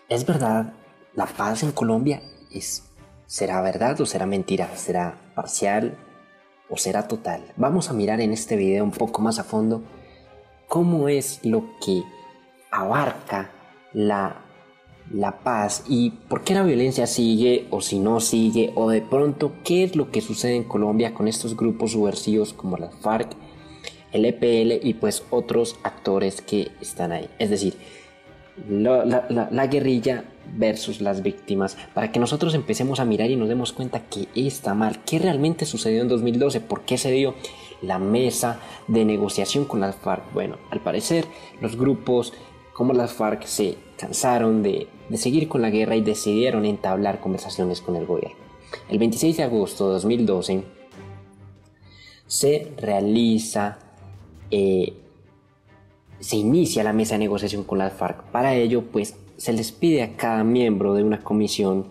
¿Es verdad la paz en Colombia? ¿Será verdad o será mentira? ¿Será parcial o será total? Vamos a mirar en este video un poco más a fondo cómo es lo que abarca la paz y por qué la violencia sigue o si no sigue, o de pronto qué es lo que sucede en Colombia con estos grupos subversivos como las FARC, el EPL y pues otros actores que están ahí. Es decir, la guerrilla versus las víctimas, para que nosotros empecemos a mirar y nos demos cuenta que está mal, qué realmente sucedió en 2012, por qué se dio la mesa de negociación con las FARC. Bueno, al parecer los grupos como las FARC se cansaron de seguir con la guerra y decidieron entablar conversaciones con el gobierno. El 26 de agosto de 2012 se realiza se inicia la mesa de negociación con las FARC. Para ello, pues, se les pide a cada miembro de una comisión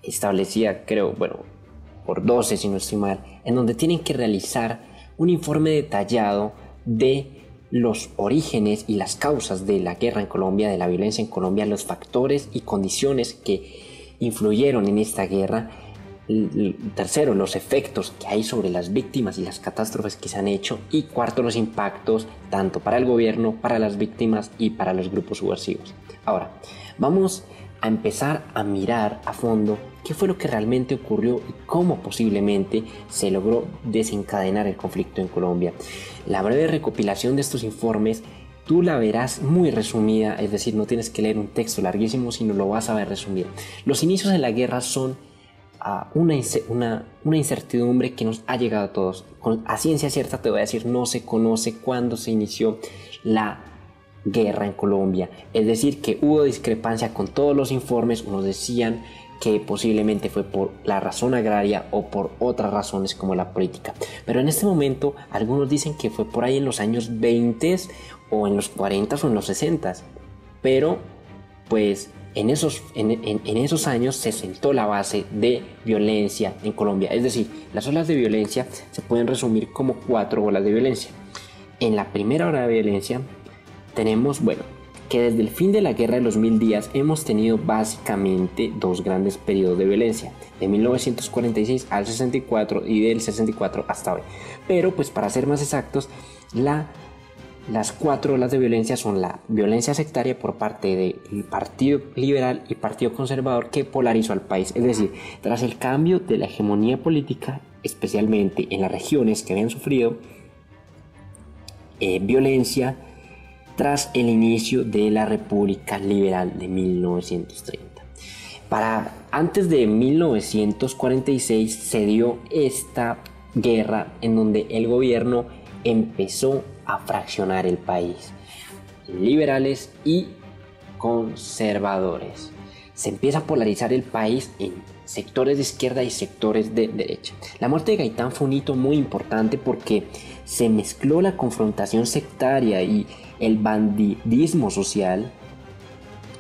establecida, creo, por 12 si no estoy mal, en donde tienen que realizar un informe detallado de los orígenes y las causas de la guerra en Colombia, de la violencia en Colombia, los factores y condiciones que influyeron en esta guerra. Tercero, los efectos que hay sobre las víctimas y las catástrofes que se han hecho. Y cuarto, los impactos tanto para el gobierno, para las víctimas y para los grupos subversivos. Ahora, vamos a empezar a mirar a fondo qué fue lo que realmente ocurrió y cómo posiblemente se logró desencadenar el conflicto en Colombia. La breve recopilación de estos informes tú la verás muy resumida, es decir, no tienes que leer un texto larguísimo, sino lo vas a ver resumido. Los inicios de la guerra son una incertidumbre que nos ha llegado a todos. A ciencia cierta te voy a decir, no se conoce cuándo se inició la guerra en Colombia. Es decir, que hubo discrepancia con todos los informes. Unos decían que posiblemente fue por la razón agraria o por otras razones como la política. Pero en este momento algunos dicen que fue por ahí en los años 20 o en los 40 o en los 60. Pero pues en esos años se sentó la base de violencia en Colombia. Es decir, las olas de violencia se pueden resumir como 4 olas de violencia. En la primera ola de violencia tenemos, que desde el fin de la guerra de los 1000 días hemos tenido básicamente 2 grandes periodos de violencia, de 1946 al 64 y del 64 hasta hoy. Pero pues para ser más exactos, las 4 olas de violencia son la violencia sectaria por parte del Partido Liberal y Partido Conservador, que polarizó al país. Es decir, tras el cambio de la hegemonía política, especialmente en las regiones que habían sufrido violencia tras el inicio de la República Liberal de 1930. Antes de 1946 se dio esta guerra en donde el gobierno empezó a fraccionar el país, liberales y conservadores. Se empieza a polarizar el país en sectores de izquierda y sectores de derecha. La muerte de Gaitán fue un hito muy importante porque se mezcló la confrontación sectaria y el bandidismo social,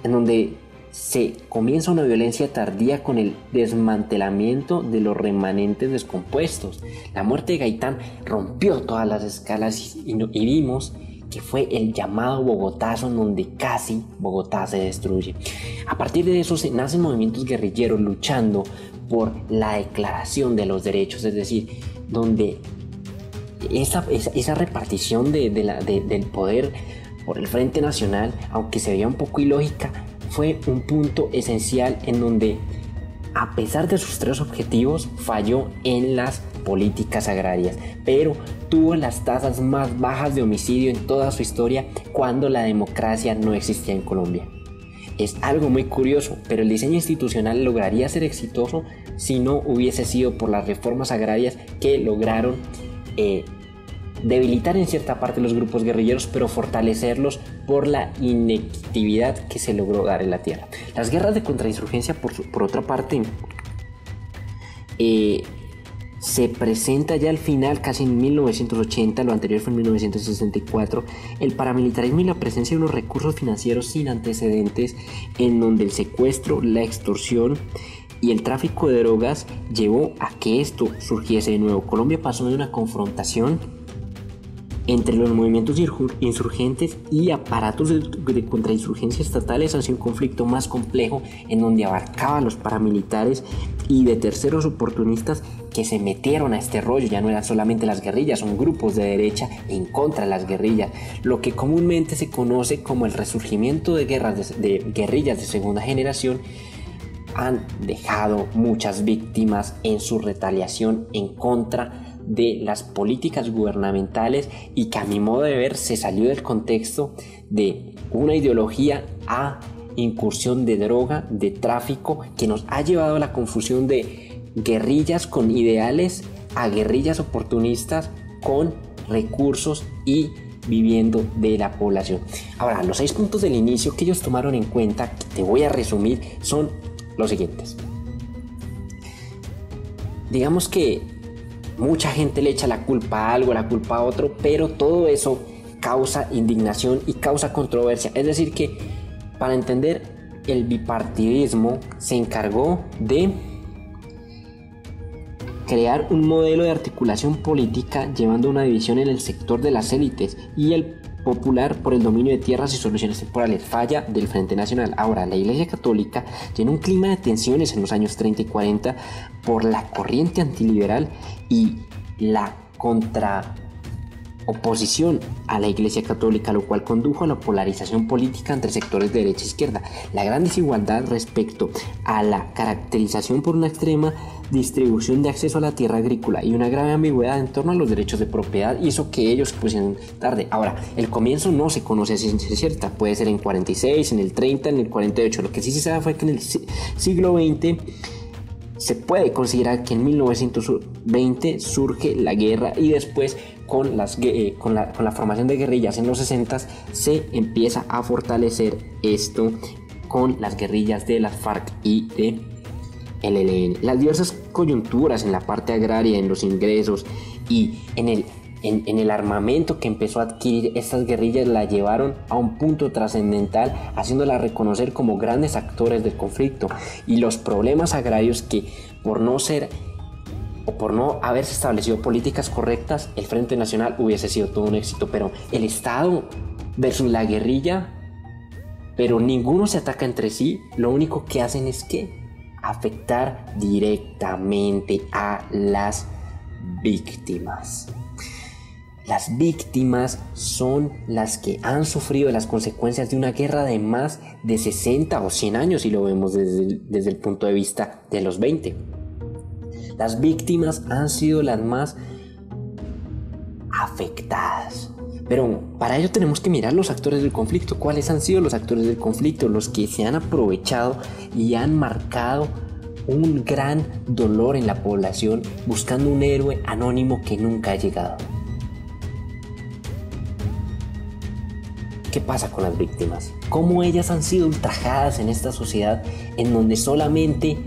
en donde se comienza una violencia tardía con el desmantelamiento de los remanentes descompuestos. La muerte de Gaitán rompió todas las escalas y vimos que fue el llamado Bogotazo, en donde casi Bogotá se destruye. A partir de eso se nacen movimientos guerrilleros luchando por la declaración de los derechos, es decir, donde esa repartición del poder por el Frente Nacional, aunque se veía un poco ilógica, fue un punto esencial en donde, a pesar de sus 3 objetivos, falló en las políticas agrarias, pero tuvo las tasas más bajas de homicidio en toda su historia cuando la democracia no existía en Colombia. Es algo muy curioso, pero el diseño institucional lograría ser exitoso si no hubiese sido por las reformas agrarias que lograron debilitar en cierta parte los grupos guerrilleros, pero fortalecerlos por la inequidad que se logró dar en la tierra. Las guerras de contrainsurgencia, por otra parte, se presenta ya al final, casi en 1980, lo anterior fue en 1964, el paramilitarismo y la presencia de unos recursos financieros sin antecedentes, en donde el secuestro, la extorsión y el tráfico de drogas llevó a que esto surgiese de nuevo. Colombia pasó de una confrontación entre los movimientos insurgentes y aparatos de contrainsurgencia estatales ha sido un conflicto más complejo en donde abarcaba a los paramilitares y de terceros oportunistas que se metieron a este rollo. Ya no eran solamente las guerrillas, son grupos de derecha en contra de las guerrillas, lo que comúnmente se conoce como el resurgimiento de guerrillas de segunda generación. Han dejado muchas víctimas en su retaliación en contra de las políticas gubernamentales y que a mi modo de ver se salió del contexto de una ideología a incursión de droga, de tráfico, que nos ha llevado a la confusión de guerrillas con ideales a guerrillas oportunistas con recursos y viviendo de la población. Ahora, los 6 puntos del inicio que ellos tomaron en cuenta, que te voy a resumir, son los siguientes. Digamos que mucha gente le echa la culpa a algo, la culpa a otro, pero todo eso causa indignación y causa controversia. Es decir que, para entender, el bipartidismo se encargó de crear un modelo de articulación política llevando una división en el sector de las élites y el popular por el dominio de tierras y soluciones temporales, falla del Frente Nacional. Ahora, la Iglesia Católica tiene un clima de tensiones en los años 30 y 40 por la corriente antiliberal y la contraoposición a la Iglesia Católica, lo cual condujo a la polarización política entre sectores de derecha e izquierda. La gran desigualdad respecto a la caracterización por una extrema distribución de acceso a la tierra agrícola y una grave ambigüedad en torno a los derechos de propiedad hizo que ellos se pusieran tarde. Ahora, el comienzo no se conoce a ciencia cierta, puede ser en 46, en el 30, en el 48. Lo que sí se sabe fue que en el siglo XX se puede considerar que en 1920 surge la guerra y después con la formación de guerrillas en los 60 se empieza a fortalecer esto con las guerrillas de las FARC y de el ELN. Las diversas coyunturas en la parte agraria, en los ingresos y en el armamento que empezó a adquirir estas guerrillas la llevaron a un punto trascendental, haciéndolas reconocer como grandes actores del conflicto, y los problemas agrarios que por no haberse establecido políticas correctas, el Frente Nacional hubiese sido todo un éxito. Pero el Estado versus la guerrilla, pero ninguno se ataca entre sí, lo único que hacen es que afectar directamente a las víctimas. Las víctimas son las que han sufrido las consecuencias de una guerra de más de 60 o 100 años, si lo vemos desde el punto de vista de los 20. Las víctimas han sido las más afectadas. Pero para ello tenemos que mirar los actores del conflicto. ¿Cuáles han sido los actores del conflicto? Los que se han aprovechado y han marcado un gran dolor en la población buscando un héroe anónimo que nunca ha llegado. ¿Qué pasa con las víctimas? ¿Cómo ellas han sido ultrajadas en esta sociedad en donde solamente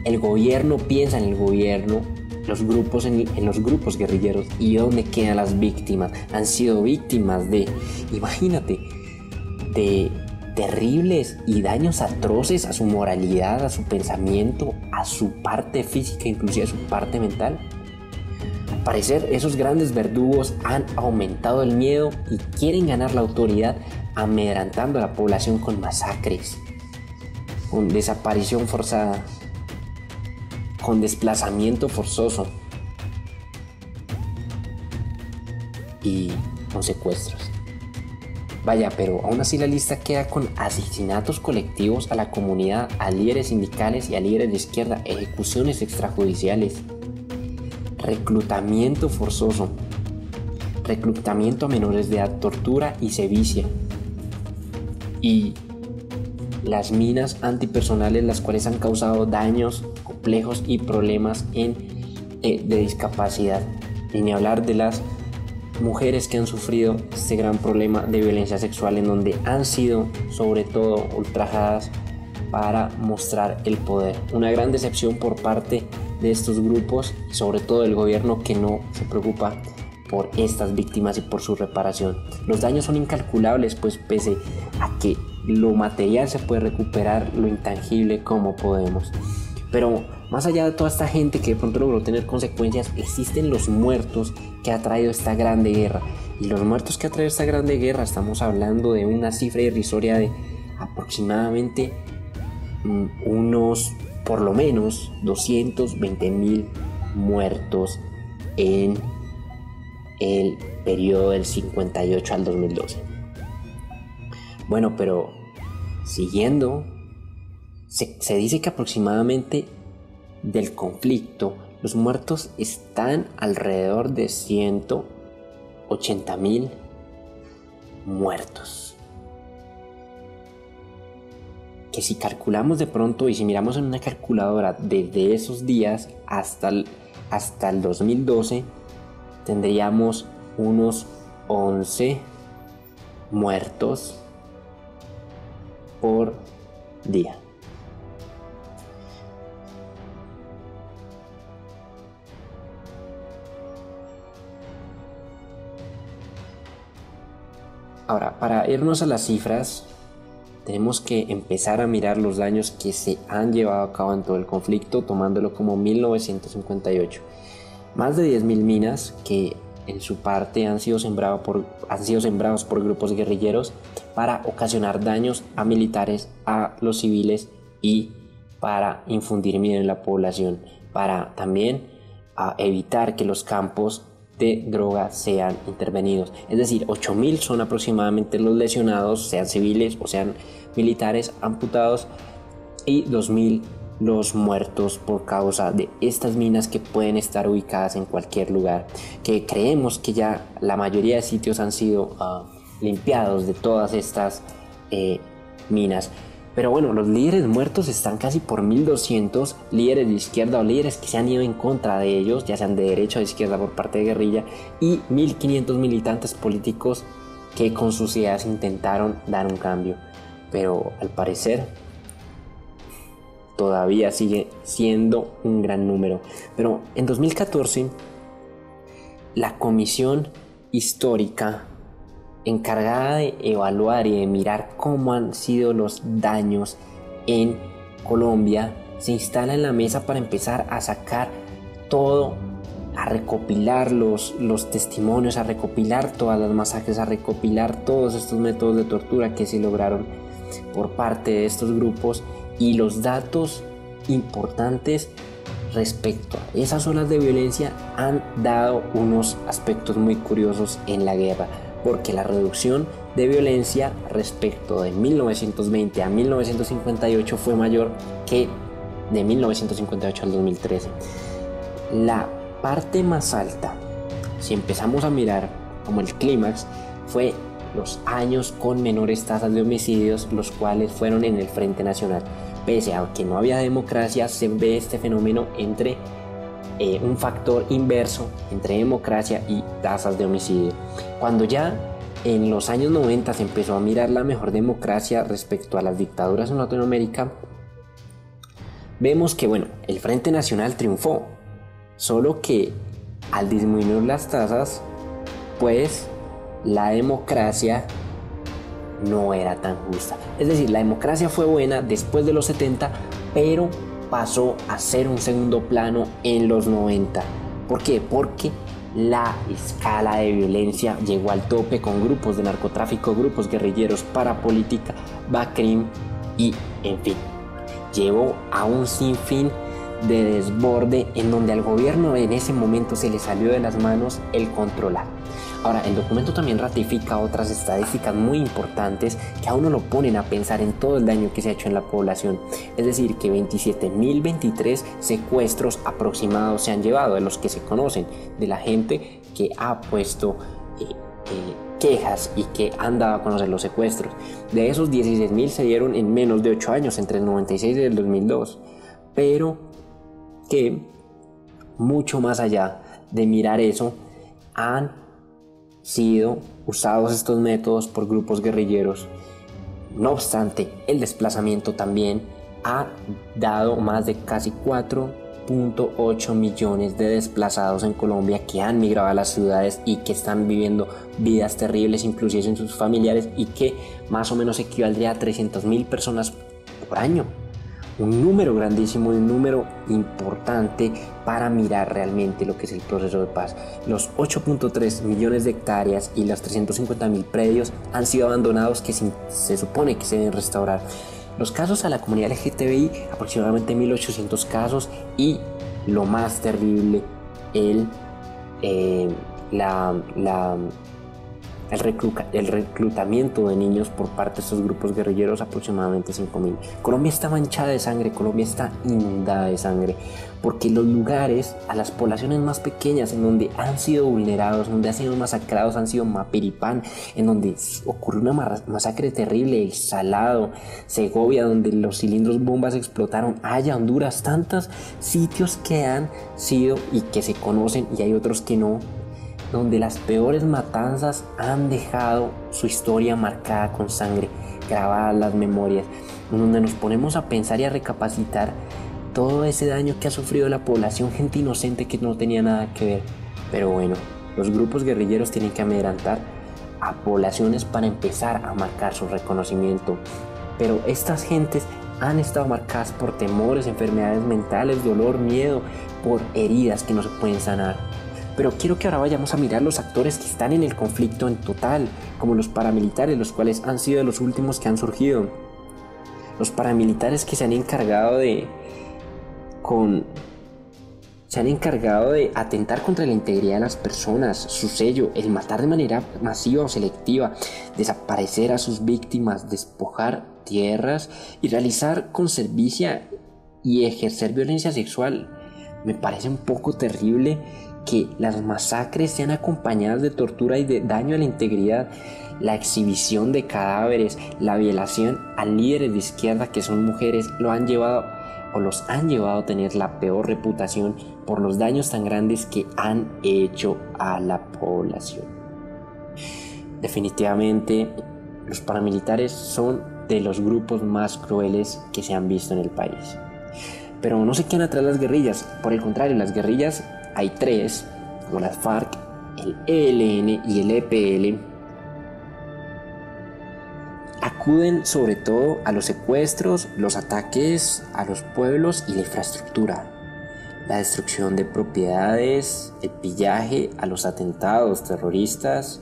el gobierno piensa en el gobierno, los grupos en los grupos guerrilleros, y dónde quedan las víctimas? Han sido víctimas de, imagínate, de terribles y daños atroces a su moralidad, a su pensamiento, a su parte física, inclusive a su parte mental. Al parecer, esos grandes verdugos han aumentado el miedo y quieren ganar la autoridad amedrantando a la población con masacres, con desaparición forzada, con desplazamiento forzoso y con secuestros. Vaya, pero aún así la lista queda con asesinatos colectivos a la comunidad, a líderes sindicales y a líderes de izquierda, ejecuciones extrajudiciales, reclutamiento forzoso, reclutamiento a menores de edad, tortura y sevicia, y las minas antipersonales, las cuales han causado daños complejos y problemas de discapacidad. Y ni hablar de las mujeres que han sufrido este gran problema de violencia sexual, en donde han sido sobre todo ultrajadas para mostrar el poder. Una gran decepción por parte de estos grupos y sobre todo del gobierno, que no se preocupa por estas víctimas y por su reparación. Los daños son incalculables, pues pese a que lo material se puede recuperar, lo intangible, ¿cómo podemos? Pero más allá de toda esta gente que de pronto logró tener consecuencias, existen los muertos que ha traído esta grande guerra. Y los muertos que ha traído esta grande guerra, estamos hablando de una cifra irrisoria de aproximadamente unos, por lo menos, 220,000 muertos en el periodo del 58 al 2012. Bueno, pero siguiendo, se dice que aproximadamente del conflicto los muertos están alrededor de 180,000 muertos. Que si calculamos de pronto y si miramos en una calculadora desde esos días hasta el 2012, tendríamos unos 11 muertos por día. Ahora, para irnos a las cifras, tenemos que empezar a mirar los daños que se han llevado a cabo en todo el conflicto, tomándolo como 1958. Más de 10,000 minas que en su parte han sido sembrados por grupos guerrilleros para ocasionar daños a militares, a los civiles y para infundir miedo en la población, para también evitar que los campos de droga sean intervenidos. Es decir, 8,000 son aproximadamente los lesionados, sean civiles o sean militares amputados, y 2,000 los muertos por causa de estas minas que pueden estar ubicadas en cualquier lugar, que creemos que ya la mayoría de sitios han sido limpiados de todas estas minas. Pero bueno, los líderes muertos están casi por 1,200 líderes de izquierda o líderes que se han ido en contra de ellos, ya sean de derecha o de izquierda por parte de guerrilla, y 1,500 militantes políticos que con sus ideas intentaron dar un cambio. Pero al parecer todavía sigue siendo un gran número. Pero en 2014, la Comisión Histórica encargada de evaluar y de mirar cómo han sido los daños en Colombia se instala en la mesa para empezar a sacar todo, a recopilar los testimonios, a recopilar todas las masacres, a recopilar todos estos métodos de tortura que se lograron por parte de estos grupos y los datos importantes respecto a esas olas de violencia han dado unos aspectos muy curiosos en la guerra, porque la reducción de violencia respecto de 1920 a 1958 fue mayor que de 1958 al 2013. La parte más alta, si empezamos a mirar como el clímax, fue los años con menores tasas de homicidios, los cuales fueron en el Frente Nacional. Pese a que no había democracia, se ve este fenómeno entre un factor inverso entre democracia y tasas de homicidio. Cuando ya en los años 90 se empezó a mirar la mejor democracia respecto a las dictaduras en Latinoamérica, vemos que bueno, el Frente Nacional triunfó, solo que al disminuir las tasas, pues la democracia no era tan justa. Es decir, la democracia fue buena después de los 70, pero pasó a ser un segundo plano en los 90. ¿Por qué? Porque la escala de violencia llegó al tope con grupos de narcotráfico, grupos guerrilleros, parapolítica, BACRIM y en fin, llevó a un sinfín de desborde en donde al gobierno en ese momento se le salió de las manos el controlar. Ahora, el documento también ratifica otras estadísticas muy importantes que a uno lo ponen a pensar en todo el daño que se ha hecho en la población. Es decir, que 27,023 secuestros aproximados se han llevado, de los que se conocen, de la gente que ha puesto quejas y que han dado a conocer los secuestros. De esos 16,000 se dieron en menos de 8 años, entre el 96 y el 2002. Pero que mucho más allá de mirar eso, han sido usados estos métodos por grupos guerrilleros. No obstante, el desplazamiento también ha dado más de casi 4,8 millones de desplazados en Colombia que han migrado a las ciudades y que están viviendo vidas terribles, inclusive en sus familiares, y que más o menos equivaldría a 300,000 personas por año. un número grandísimo y un número importante para mirar realmente lo que es el proceso de paz. Los 8.3 millones de hectáreas y los 350.000 predios han sido abandonados que se supone que se deben restaurar. Los casos a la comunidad LGTBI, aproximadamente 1.800 casos, y lo más terrible, el reclutamiento de niños por parte de estos grupos guerrilleros, aproximadamente 5.000. Colombia está manchada de sangre, Colombia está inundada de sangre, porque los lugares, a las poblaciones más pequeñas en donde han sido vulnerados, donde han sido masacrados, han sido Mapiripán, en donde ocurrió una masacre terrible, El Salado, Segovia, donde los cilindros bombas explotaron, Haya, Honduras, tantos sitios que han sido y que se conocen, y hay otros que no, donde las peores matanzas han dejado su historia marcada con sangre, grabadas las memorias, donde nos ponemos a pensar y a recapacitar todo ese daño que ha sufrido la población, gente inocente que no tenía nada que ver. Pero bueno, los grupos guerrilleros tienen que amedrentar a poblaciones para empezar a marcar su reconocimiento. Pero estas gentes han estado marcadas por temores, enfermedades mentales, dolor, miedo, por heridas que no se pueden sanar. Pero quiero que ahora vayamos a mirar los actores que están en el conflicto en total, como los paramilitares, los cuales han sido los últimos que han surgido. Los paramilitares que se han encargado de atentar contra la integridad de las personas, su sello, el matar de manera masiva o selectiva, desaparecer a sus víctimas, despojar tierras y realizar con servicia y ejercer violencia sexual. Me parece un poco terrible que las masacres sean acompañadas de tortura y de daño a la integridad, la exhibición de cadáveres, la violación a líderes de izquierda que son mujeres, los han llevado a tener la peor reputación por los daños tan grandes que han hecho a la población. Definitivamente, los paramilitares son de los grupos más crueles que se han visto en el país. Pero no se quedan atrás las guerrillas, por el contrario, las guerrillas hay tres, como las FARC, el ELN y el EPL, acuden sobre todo a los secuestros, los ataques a los pueblos y la infraestructura, la destrucción de propiedades, el pillaje, a los atentados terroristas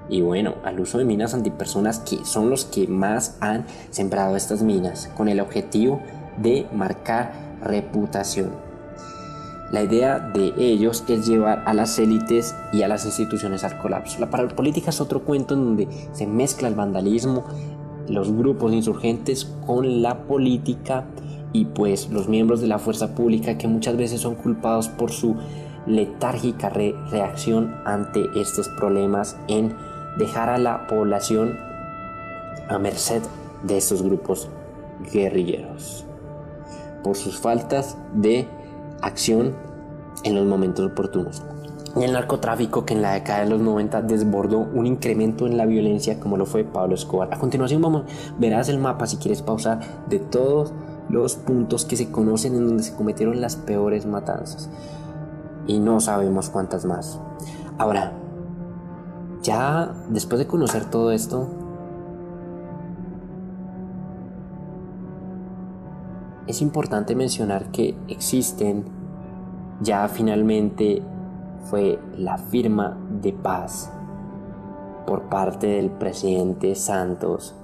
y bueno, al uso de minas antipersonas, que son los que más han sembrado estas minas, con el objetivo de marcar reputación. La idea de ellos es llevar a las élites y a las instituciones al colapso. La parapolítica es otro cuento en donde se mezcla el vandalismo, los grupos insurgentes con la política y pues los miembros de la fuerza pública, que muchas veces son culpados por su letárgica reacción ante estos problemas, en dejar a la población a merced de estos grupos guerrilleros por sus faltas de acción en los momentos oportunos. Y el narcotráfico, que en la década de los 90 desbordó un incremento en la violencia como lo fue Pablo Escobar. A continuación verás el mapa, si quieres pausar, de todos los puntos que se conocen en donde se cometieron las peores matanzas. Y no sabemos cuántas más. Ahora, ya después de conocer todo esto, es importante mencionar que existen, ya finalmente fue la firma de paz por parte del presidente Santos